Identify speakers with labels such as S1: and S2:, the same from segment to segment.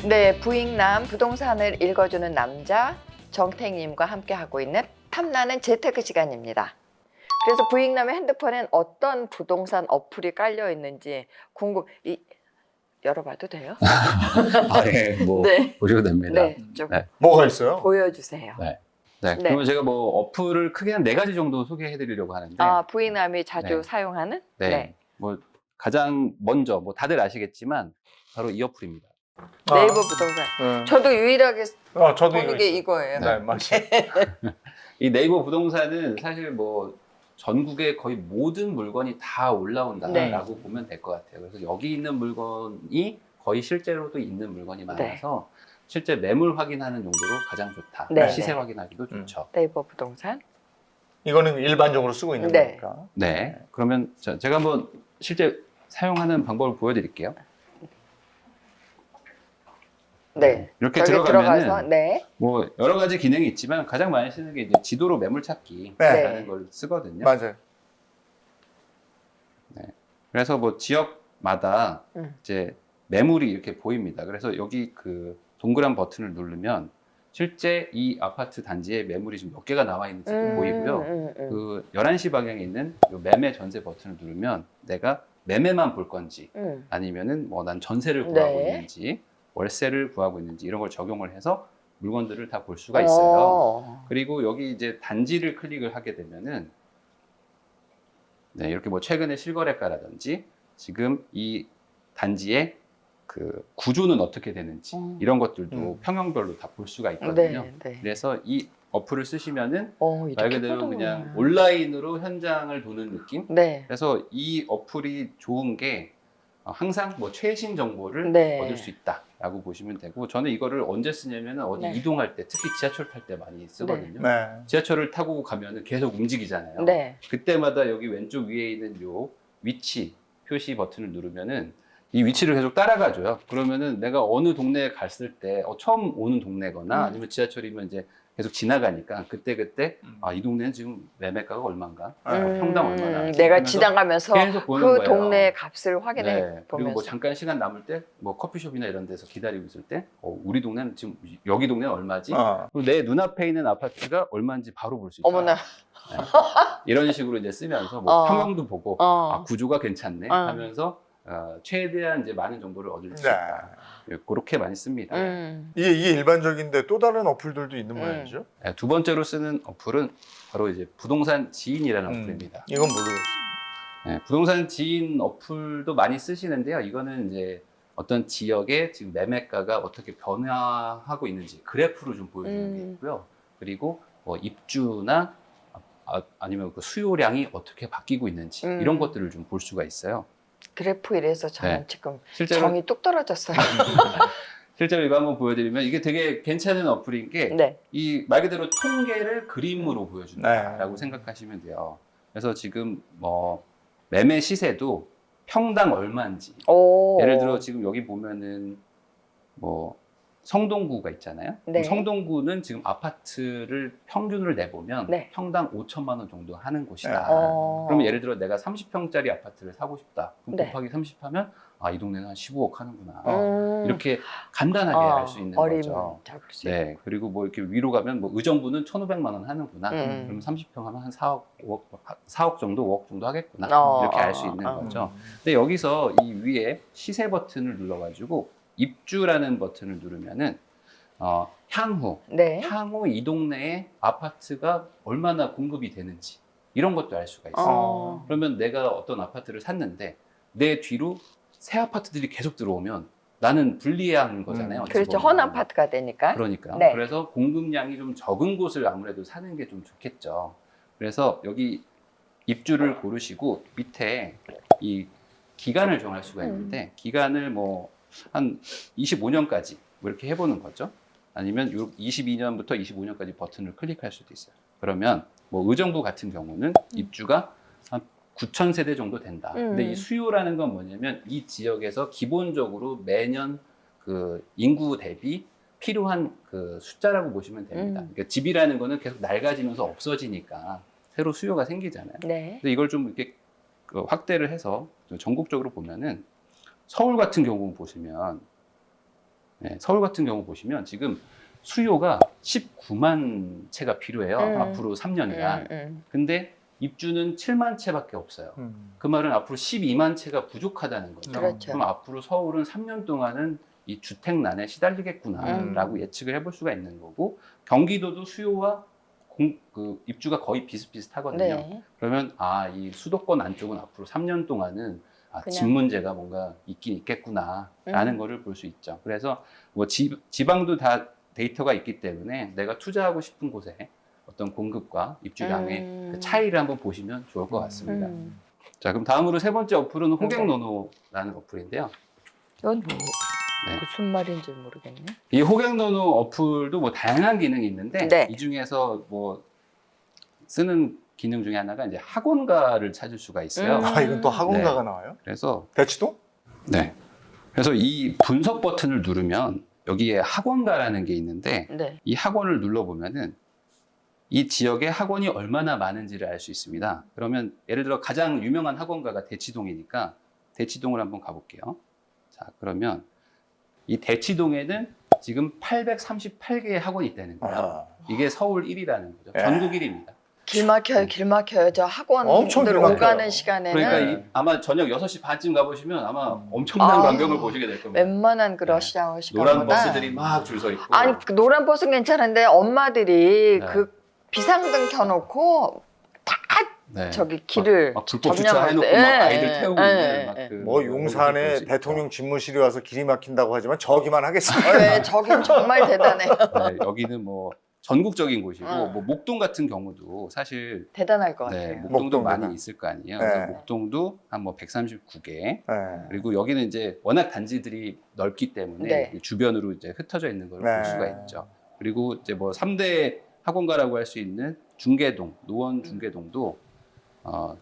S1: 네, 부익남 부동산을 읽어주는 남자 정택님과 함께 하고 있는 탐나는 재테크 시간입니다. 그래서 부익남의 핸드폰엔 어떤 부동산 어플이 깔려 있는지 열어봐도 돼요?
S2: 예, 뭐
S1: 네.
S2: 보셔도 됩니다.
S1: 네, 좀
S2: 네.
S3: 뭐가 있어요?
S1: 보여주세요.
S2: 네. 네.
S1: 네.
S2: 그러면 제가 뭐 어플을 크게 한 4가지 정도 소개해드리려고 하는데,
S1: 아, 부익남이 자주
S2: 네.
S1: 사용하는?
S2: 네. 뭐 가장 먼저 뭐 다들 아시겠지만 바로 이 어플입니다.
S1: 네이버 부동산. 저도 유일하게
S3: 저도
S1: 보는 게 이거예요.
S3: 네, 맞아요.
S2: 이 네이버 부동산은 사실 뭐 전국의 거의 모든 물건이 다 올라온다라고 보면 될 것 같아요. 그래서 여기 있는 물건이 거의 실제로도 있는 물건이 많아서 실제 매물 확인하는 용도로 가장 좋다.
S1: 네.
S2: 시세 확인하기도 좋죠.
S1: 네이버 부동산.
S3: 이거는 일반적으로 쓰고 있는
S1: 네.
S3: 거니까.
S2: 네. 그러면 제가 한번 실제 사용하는 방법을 보여드릴게요.
S1: 네.
S2: 이렇게
S1: 저기
S2: 들어가면은
S1: 들어가서 네.
S2: 뭐 여러 가지 기능이 있지만 가장 많이 쓰는 게 이제 지도로 매물 찾기라는
S3: 네.
S2: 걸 쓰거든요.
S3: 맞아요.
S2: 그래서 뭐 지역마다 이제 매물이 이렇게 보입니다. 그래서 여기 그 동그란 버튼을 누르면 실제 이 아파트 단지에 매물이 지금 몇 개가 나와 있는지 보이고요. 그 11시 방향에 있는 요 매매 전세 버튼을 누르면 내가 매매만 볼 건지 아니면은 뭐 난 전세를 구하고 있는지 월세를 구하고 있는지 이런 걸 적용을 해서 물건들을 다 볼 수가 있어요. 그리고 여기 이제 단지를 클릭을 하게 되면은 네, 이렇게 뭐 최근에 실거래가라든지 지금 이 단지의 그 구조는 어떻게 되는지 이런 것들도 평형별로 다 볼 수가 있거든요. 그래서 이 어플을 쓰시면은 말 그대로 그냥 온라인으로 현장을 도는 느낌. 그래서 이 어플이 좋은 게 항상 뭐 최신 정보를 얻을 수 있다라고 보시면 되고, 저는 이거를 언제 쓰냐면 어디 이동할 때, 특히 지하철 탈 때 많이 쓰거든요. 지하철을 타고 가면은 계속 움직이잖아요. 그때마다 여기 왼쪽 위에 있는 요 위치 표시 버튼을 누르면은 이 위치를 계속 따라가줘요. 그러면은 내가 어느 동네에 갔을 때 처음 오는 동네거나 아니면 지하철이면 이제 계속 지나가니까 그때 이 동네는 지금 매매가가 얼마인가, 평당 얼마나,
S1: 내가 지나가면서
S2: 계속 보는
S1: 그
S2: 거예요.
S1: 동네의 값을 확인해 보면서.
S2: 그리고 뭐 잠깐 시간 남을 때 뭐 커피숍이나 이런 데서 기다리고 있을 때 우리 동네는 지금 여기 동네는 얼마지? 그리고 내 눈앞에 있는 아파트가 얼마인지 바로 볼 수 있다.
S1: 어머나.
S2: 이런 식으로 이제 쓰면서 뭐 평형도 보고 구조가 괜찮네 하면서 최대한 이제 많은 정보를 얻을 수 있다. 그렇게 많이 씁니다.
S3: 이게 일반적인데 또 다른 어플들도 있는 모양이죠?
S2: 네, 두 번째로 쓰는 어플은 바로 이제 부동산 지인이라는 어플입니다.
S3: 이건 모르겠어요.
S2: 네, 부동산 지인 어플도 많이 쓰시는데요. 이거는 이제 어떤 지역의 지금 매매가가 어떻게 변화하고 있는지 그래프로 좀 보여주는 게 있고요. 그리고 뭐 입주나 아니면 그 수요량이 어떻게 바뀌고 있는지 이런 것들을 좀 볼 수가 있어요.
S1: 그래프 이래서 저는 지금
S2: 실제로
S1: 정이 뚝 떨어졌어요.
S2: 실제로 이거 한번 보여드리면 이게 되게 괜찮은 어플인 게 이 말 그대로 통계를 그림으로 보여준다라고 생각하시면 돼요. 그래서 지금 뭐 매매 시세도 평당 얼마인지, 예를 들어 지금 여기 보면은 뭐 성동구가 있잖아요. 성동구는 지금 아파트를 평균을 내보면 평당 5천만 원 정도 하는 곳이다. 그러면 예를 들어 내가 30평짜리 아파트를 사고 싶다. 그럼 곱하기 30 하면 이 동네는 한 15억 하는구나. 이렇게 간단하게 알 수 있는 거죠. 네. 그리고 뭐 이렇게 위로 가면 뭐 의정부는 1,500만 원 하는구나. 그럼 30평 하면 한 4억 정도, 5억 정도 하겠구나. 이렇게 알 수 있는 거죠. 근데 여기서 이 위에 시세 버튼을 눌러가지고 입주라는 버튼을 누르면은 향후 이 동네에 아파트가 얼마나 공급이 되는지 이런 것도 알 수가 있어요. 그러면 내가 어떤 아파트를 샀는데 내 뒤로 새 아파트들이 계속 들어오면 나는 불리한 거잖아요.
S1: 그렇죠. 헌 아파트가 되니까.
S2: 그러니까. 그래서 공급량이 좀 적은 곳을 아무래도 사는 게 좀 좋겠죠. 그래서 여기 입주를 고르시고 밑에 이 기간을 정할 수가 있는데 기간을 뭐 한 25년까지 뭐 이렇게 해보는 거죠. 아니면 22년부터 25년까지 버튼을 클릭할 수도 있어요. 그러면 뭐 의정부 같은 경우는 입주가 한 9,000세대 정도 된다. 근데 이 수요라는 건 뭐냐면 이 지역에서 기본적으로 매년 그 인구 대비 필요한 그 숫자라고 보시면 됩니다. 그러니까 집이라는 거는 계속 낡아지면서 없어지니까 새로 수요가 생기잖아요. 근데 이걸 좀 이렇게 확대를 해서 전국적으로 보면은 서울 같은 경우 보시면 네, 서울 같은 경우 보시면 지금 수요가 19만 채가 필요해요. 앞으로 3년간. 근데 입주는 7만 채밖에 없어요. 그 말은 앞으로 12만 채가 부족하다는 거죠.
S1: 그렇죠.
S2: 그럼 앞으로 서울은 3년 동안은 이 주택난에 시달리겠구나라고 예측을 해볼 수가 있는 거고, 경기도도 수요와 그 입주가 거의 비슷비슷하거든요.
S1: 네.
S2: 그러면 이 수도권 안쪽은 앞으로 3년 동안은 집
S1: 그냥-
S2: 문제가 뭔가 있긴 있겠구나라는 거를 볼 수 있죠. 그래서 뭐 지방도 다 데이터가 있기 때문에 내가 투자하고 싶은 곳에 어떤 공급과 입주량의 그 차이를 한번 보시면 좋을 것 같습니다. 자, 그럼 다음으로 세 번째 어플은 호갱노노라는 어플인데요.
S1: 이건 뭐
S2: 네.
S1: 무슨 말인지 모르겠네.
S2: 이 호갱노노 어플도 뭐 다양한 기능이 있는데
S1: 네.
S2: 이 중에서 뭐 쓰는 기능 중에 하나가 이제 학원가를 찾을 수가 있어요.
S3: 이건 또 학원가가 나와요?
S2: 그래서
S3: 대치동?
S2: 네. 그래서 이 분석 버튼을 누르면 여기에 학원가라는 게 있는데
S1: 네.
S2: 이 학원을 눌러보면은 이 지역에 학원이 얼마나 많은지를 알 수 있습니다. 그러면 예를 들어 가장 유명한 학원가가 대치동이니까 대치동을 한번 가볼게요. 자, 그러면 이 대치동에는 지금 838개의 학원이 있다는 거예요. 이게 서울 1위라는 거죠. 전국 1위입니다.
S1: 길 막혀요, 길 막혀요. 저
S3: 엄청 길
S1: 학원들
S3: 막혀요.
S1: 오가는 시간에는
S2: 그러니까 아마 저녁 6시 반쯤 가보시면 아마 엄청난 광경을 보시게 될 겁니다.
S1: 웬만한 그런
S2: 네.
S1: 시간
S2: 노란
S1: 시간보다
S2: 버스들이 막 줄 서 있고.
S1: 아니 그 노란 버스는 괜찮은데 엄마들이
S2: 네.
S1: 그 비상등 켜놓고 다
S2: 네.
S1: 저기 길을
S2: 막 불법
S1: 점령할
S2: 주차해놓고
S1: 때.
S2: 막
S1: 예,
S2: 아이들
S1: 예,
S2: 태우고
S1: 예,
S2: 있는 막
S1: 예.
S2: 그
S3: 뭐 용산에 대통령 집무실이 와서 길이 막힌다고 하지만 저기만 하겠습니다.
S1: 네, 저긴 정말 대단해요.
S2: 네, 여기는 뭐 전국적인 곳이고
S1: 응.
S2: 뭐 목동 같은 경우도 사실
S1: 대단할 것
S2: 네,
S1: 같아요.
S2: 목동도
S3: 목동도
S2: 많이
S3: 다.
S2: 있을 거 아니에요.
S3: 네.
S2: 그래서 목동도 한 뭐 139개.
S3: 네.
S2: 그리고 여기는 이제 워낙 단지들이 넓기 때문에
S1: 네.
S2: 주변으로 이제 흩어져 있는 걸
S3: 네.
S2: 볼 수가 있죠. 그리고 이제 뭐 3대 학원가라고 할 수 있는 중계동, 노원 중계동도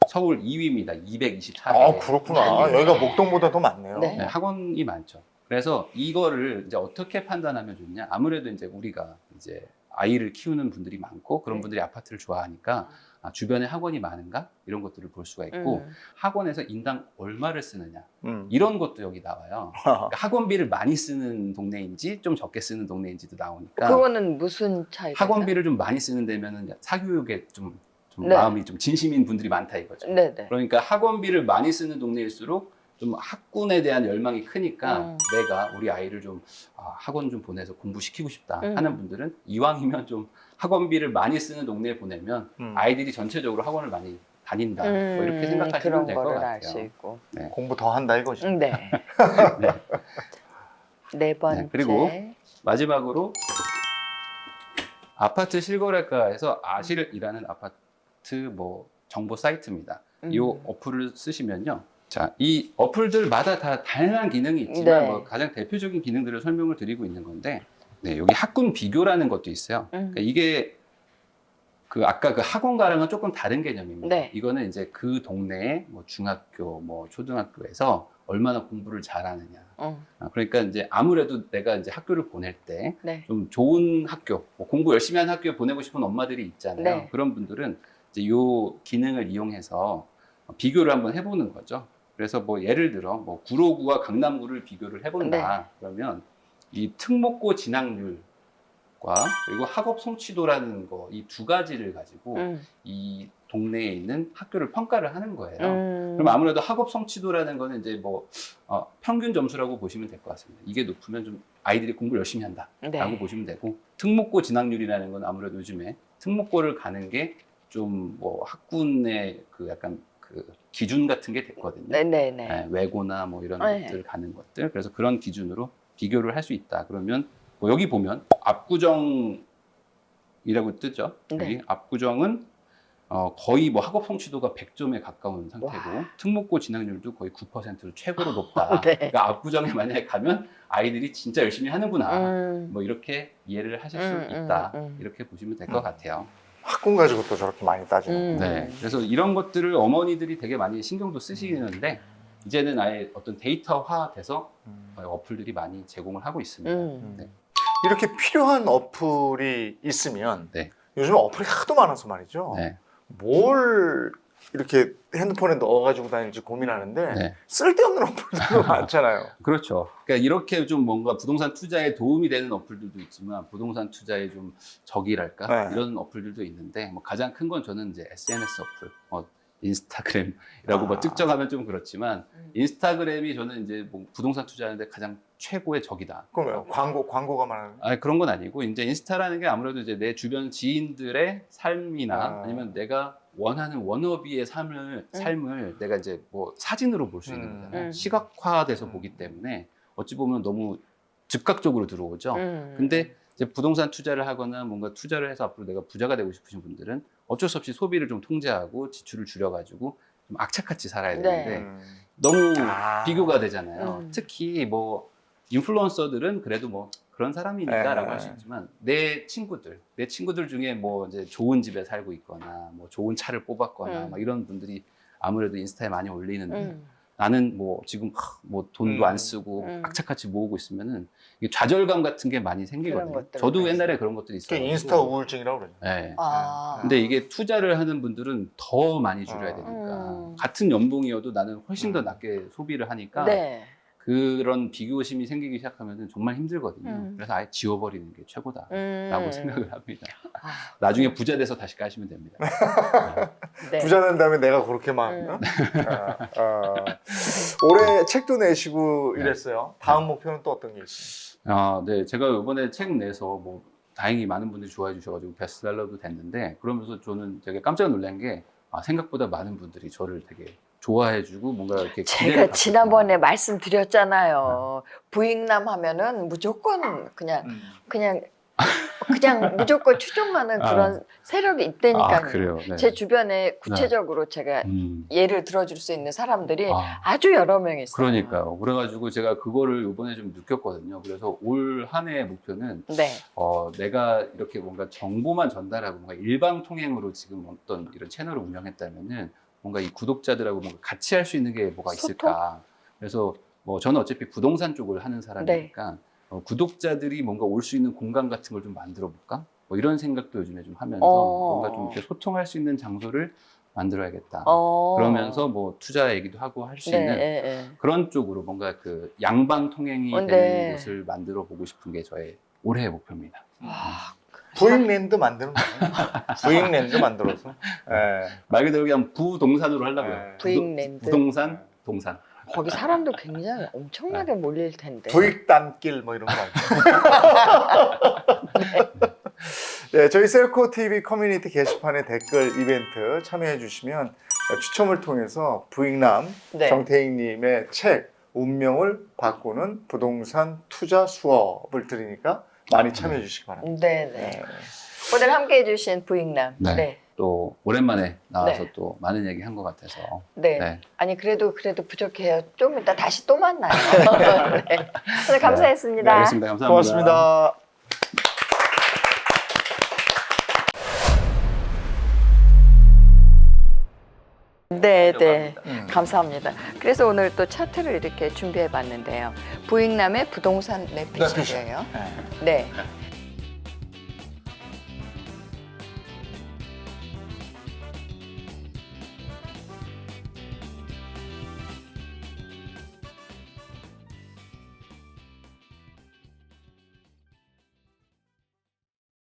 S2: 서울 2위입니다. 224개.
S3: 그렇구나. 여기가 목동보다 더 많네요.
S1: 네.
S2: 네, 학원이 많죠. 그래서 이거를 이제 어떻게 판단하면 좋냐? 아무래도 이제 우리가 이제 아이를 키우는 분들이 많고 그런
S1: 네.
S2: 분들이 아파트를 좋아하니까 주변에 학원이 많은가? 이런 것들을 볼 수가 있고 학원에서 인당 얼마를 쓰느냐? 이런 것도 여기 나와요. 그러니까 학원비를 많이 쓰는 동네인지 좀 적게 쓰는 동네인지도 나오니까
S1: 그거는 무슨 차이가
S2: 학원비를 좀 많이 쓰는 데면은 사교육에 좀
S1: 네.
S2: 마음이 좀 진심인 분들이 많다 이거죠.
S1: 있어요? 네네.
S2: 그러니까 학원비를 많이 쓰는 동네일수록 좀 학군에 대한 열망이 크니까 내가 우리 아이를 좀 학원 좀 보내서 공부시키고 싶다 하는 분들은 이왕이면 좀 학원비를 많이 쓰는 동네에 보내면 아이들이 전체적으로 학원을 많이 다닌다 뭐 이렇게 생각하시면 될 것
S1: 그런 거를 알 수
S2: 같아요.
S1: 있고.
S2: 네.
S3: 공부 더 한다 이거지.
S1: 네.
S2: 네.
S1: 네 번째.
S2: 네, 그리고 마지막으로 아파트 실거래가에서 아실이라는 아파트 뭐 정보 사이트입니다. 이 어플을 쓰시면요. 자, 이 어플들마다 다 다양한 기능이 있지만
S1: 네.
S2: 뭐 가장 대표적인 기능들을 설명을 드리고 있는 건데, 네, 여기 학군 비교라는 것도 있어요. 그러니까 이게 그 아까 그 학원가랑은 조금 다른 개념입니다.
S1: 네.
S2: 이거는 이제 그 동네에 뭐 중학교, 뭐 초등학교에서 얼마나 공부를 잘하느냐. 그러니까 이제 아무래도 내가 이제 학교를 보낼 때 좀
S1: 네.
S2: 좋은 학교, 뭐 공부 열심히 하는 학교에 보내고 싶은 엄마들이 있잖아요.
S1: 네.
S2: 그런 분들은 이제 이 기능을 이용해서 비교를 한번 해보는 거죠. 그래서 뭐 예를 들어 뭐 구로구와 강남구를 비교를 해본다. 그러면 이 특목고 진학률과 그리고 학업 성취도라는 거 이 두 가지를 가지고 이 동네에 있는 학교를 평가를 하는 거예요. 그럼 아무래도 학업 성취도라는 거는 이제 뭐 평균 점수라고 보시면 될 것 같습니다. 이게 높으면 좀 아이들이 공부를 열심히 한다라고 보시면 되고, 특목고 진학률이라는 건 아무래도 요즘에 특목고를 가는 게 좀 뭐 학군의 그 약간 그 기준 같은 게 됐거든요.
S1: 네네네.
S2: 네, 외고나 뭐 이런
S1: 네.
S2: 것들 가는 것들. 그래서 그런 기준으로 비교를 할 수 있다. 그러면 뭐 여기 보면 압구정이라고 뜨죠.
S1: 네.
S2: 여기 압구정은 거의 뭐 학업 성취도가 100점에 가까운 상태고 특목고 진학률도 거의 9%로 최고로 높다.
S1: 네.
S2: 그러니까 압구정에 만약에 가면 아이들이 진짜 열심히 하는구나. 뭐 이렇게 이해를 하실 수 있다. 이렇게 보시면 될 것 같아요.
S3: 학군 가지고 또 저렇게 많이 따지는.
S2: 네. 그래서 이런 것들을 어머니들이 되게 많이 신경도 쓰시는데 이제는 아예 어떤 데이터화돼서 어플들이 많이 제공을 하고 있습니다. 네.
S3: 이렇게 필요한 어플이 있으면
S2: 네.
S3: 요즘 어플이 하도 많아서 말이죠.
S2: 네.
S3: 뭘 이렇게 핸드폰에 넣어가지고 다닐지 고민하는데
S2: 네.
S3: 쓸데없는 어플들도 많잖아요.
S2: 그렇죠. 그러니까 이렇게 좀 뭔가 부동산 투자에 도움이 되는 어플들도 있지만 부동산 투자에 좀 적이랄까
S3: 네.
S2: 이런 어플들도 있는데 뭐 가장 큰 건 저는 이제 SNS 어플, 인스타그램이라고 뭐 특정하면 좀 그렇지만 인스타그램이 저는 이제 뭐 부동산 투자하는데 가장 최고의 적이다.
S3: 그러면 광고가 많은.
S2: 아니, 그런 건 아니고 이제 인스타라는 게 아무래도 이제 내 주변 지인들의 삶이나 아니면 내가 원하는 워너비의 삶을 내가 이제 뭐 사진으로 볼 수 있는 거잖아요. 시각화돼서 보기 때문에 어찌 보면 너무 즉각적으로 들어오죠. 근데 이제 부동산 투자를 하거나 뭔가 투자를 해서 앞으로 내가 부자가 되고 싶으신 분들은 어쩔 수 없이 소비를 좀 통제하고 지출을 줄여가지고 좀 악착같이 살아야 되는데
S1: 네.
S2: 너무
S3: 아.
S2: 비교가 되잖아요. 특히 뭐 인플루언서들은 그래도 뭐 그런 사람이니까라고 할 수 있지만 내 친구들 중에 뭐 이제 좋은 집에 살고 있거나 뭐 좋은 차를 뽑았거나 막 이런 분들이 아무래도 인스타에 많이 올리는데 나는 뭐 지금 뭐 돈도 안 쓰고 악착같이 모으고 있으면은 이게 좌절감 같은 게 많이 생기거든요. 저도 옛날에 그런 것들이 있어요.
S3: 그게 인스타 우울증이라고 그러죠.
S2: 네.
S1: 아.
S2: 근데 이게 투자를 하는 분들은 더 많이 줄여야 되니까 같은 연봉이어도 나는 훨씬 더 낮게 소비를 하니까
S1: 네.
S2: 그런 비교심이 생기기 시작하면 정말 힘들거든요. 그래서 아예 지워버리는 게 최고다라고 생각을 합니다. 나중에 부자 돼서 다시 까시면 됩니다.
S1: 네.
S3: 부자 된 다음에 내가 그렇게 막 올해 책도 내시고 이랬어요. 다음 목표는 또 어떤 게 있어요?
S2: 네, 제가 이번에 책 내서 뭐 다행히 많은 분들이 좋아해 주셔가지고 베스트셀러도 됐는데 그러면서 저는 되게 깜짝 놀란 게 생각보다 많은 분들이 저를 되게 좋아해주고 뭔가 이렇게
S1: 제가 지난번에 말씀드렸잖아요. 부익남 하면은 무조건 그냥 무조건 추종하는 그런 세력이 있다니까요.
S2: 그래요. 네.
S1: 제 주변에 구체적으로 제가 예를 들어줄 수 있는 사람들이 아주 여러 명 있어요.
S2: 그러니까요. 그래가지고 제가 그거를 이번에 좀 느꼈거든요. 그래서 올 한 해의 목표는 내가 이렇게 뭔가 정보만 전달하고 뭔가 일방통행으로 지금 어떤 이런 채널을 운영했다면은 뭔가 이 구독자들하고 뭔가 같이 할 수 있는 게 뭐가 있을까. 그래서 뭐 저는 어차피 부동산 쪽을 하는 사람이니까 구독자들이 뭔가 올 수 있는 공간 같은 걸 좀 만들어 볼까? 뭐 이런 생각도 요즘에 좀 하면서 뭔가 좀 이렇게 소통할 수 있는 장소를 만들어야겠다. 그러면서 뭐 투자 얘기도 하고 할 수 있는 그런 쪽으로 뭔가 그 양방 통행이 되는 곳을 만들어 보고 싶은 게 저의 올해의 목표입니다.
S3: 부익랜드 만드는 거예요. 부익랜드 만들어서.
S2: 말 그대로 그냥 부동산으로 하려고요.
S1: 부익랜드.
S2: 부동산, 동산.
S1: 거기 사람도 굉장히 엄청나게 몰릴 텐데.
S3: 부익단길 뭐 이런 거 많죠. 네, 저희 셀코 TV 커뮤니티 게시판에 댓글 이벤트 참여해 주시면 추첨을 통해서 부익남 정태익님의 책 운명을 바꾸는 부동산 투자 수업을 드리니까 많이 참여해 주시기 바랍니다.
S1: 네. 오늘 함께 해주신 부익남.
S2: 또 오랜만에 나와서 또 많은 얘기 한 것 같아서.
S1: 아니 그래도 부족해요. 좀 이따 다시 또 만나요. 오늘 감사했습니다.
S2: 알겠습니다. 감사합니다.
S3: 고맙습니다.
S1: 네, 감사합니다. 그래서 오늘 또 차트를 이렇게 준비해 봤는데요. 부익남의 부동산 매피셜이에요. 네.